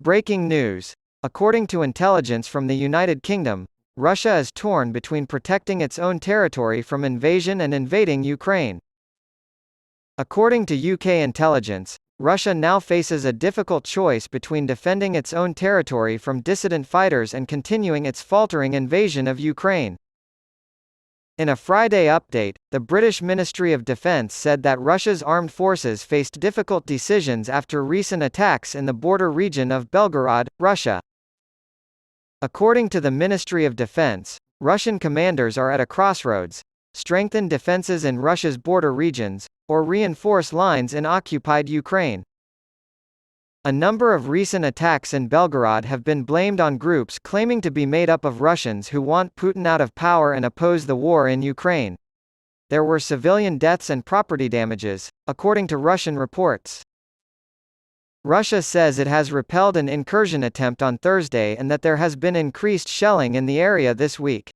Breaking news. According to intelligence from the United Kingdom, Russia is torn between protecting its own territory from invasion and invading Ukraine. According to UK intelligence, Russia now faces a difficult choice between defending its own territory from dissident fighters and continuing its faltering invasion of Ukraine. In a Friday update, the British Ministry of Defence said that Russia's armed forces faced difficult decisions after recent attacks in the border region of Belgorod, Russia. According to the Ministry of Defense, Russian commanders are at a crossroads: strengthen defenses in Russia's border regions, or reinforce lines in occupied Ukraine. A number of recent attacks in Belgorod have been blamed on groups claiming to be made up of Russians who want Putin out of power and oppose the war in Ukraine. There were civilian deaths and property damages, according to Russian reports. Russia says it has repelled an incursion attempt on Thursday and that there has been increased shelling in the area this week.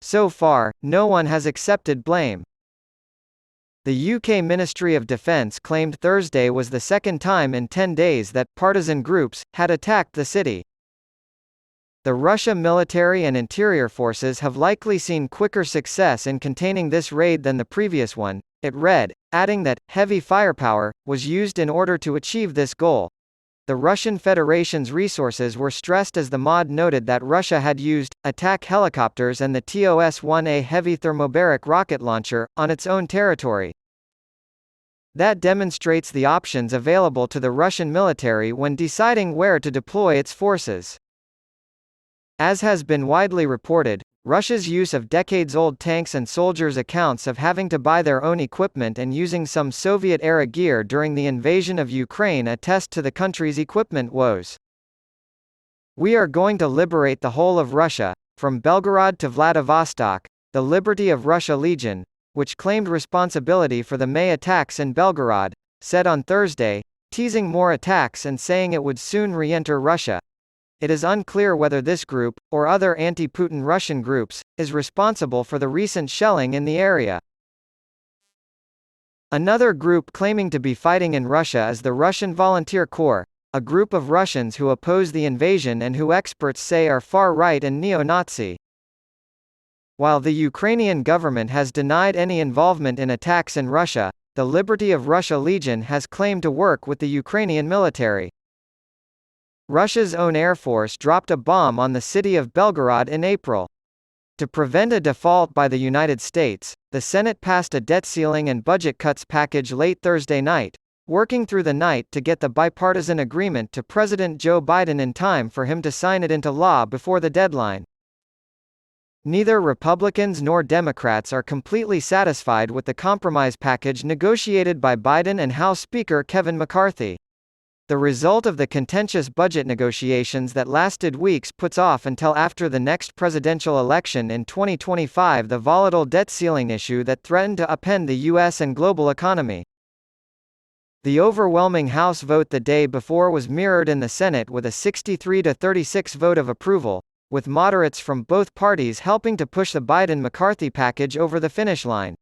So far, no one has accepted blame. The UK Ministry of Defence claimed Thursday was the second time in 10 days that partisan groups had attacked the city. The Russia military and interior forces have likely seen quicker success in containing this raid than the previous one, it read, adding that heavy firepower was used in order to achieve this goal. The Russian Federation's resources were stressed as the MOD noted that Russia had used attack helicopters and the TOS-1A heavy thermobaric rocket launcher on its own territory. That demonstrates the options available to the Russian military when deciding where to deploy its forces. As has been widely reported, Russia's use of decades-old tanks and soldiers' accounts of having to buy their own equipment and using some Soviet-era gear during the invasion of Ukraine attest to the country's equipment woes. "We are going to liberate the whole of Russia, from Belgorod to Vladivostok," the Liberty of Russia Legion, which claimed responsibility for the May attacks in Belgorod, said on Thursday, teasing more attacks and saying it would soon re-enter Russia. It is unclear whether this group, or other anti-Putin Russian groups, is responsible for the recent shelling in the area. Another group claiming to be fighting in Russia is the Russian Volunteer Corps, a group of Russians who oppose the invasion and who experts say are far-right and neo-Nazi. While the Ukrainian government has denied any involvement in attacks in Russia, the Liberty of Russia Legion has claimed to work with the Ukrainian military. Russia's own air force dropped a bomb on the city of Belgorod in April. To prevent a default by the United States, the Senate passed a debt ceiling and budget cuts package late Thursday night, working through the night to get the bipartisan agreement to President Joe Biden in time for him to sign it into law before the deadline. Neither Republicans nor Democrats are completely satisfied with the compromise package negotiated by Biden and House Speaker Kevin McCarthy. The result of the contentious budget negotiations that lasted weeks puts off until after the next presidential election in 2025 the volatile debt ceiling issue that threatened to upend the U.S. and global economy. The overwhelming House vote the day before was mirrored in the Senate with a 63-36 vote of approval, with moderates from both parties helping to push the Biden-McCarthy package over the finish line.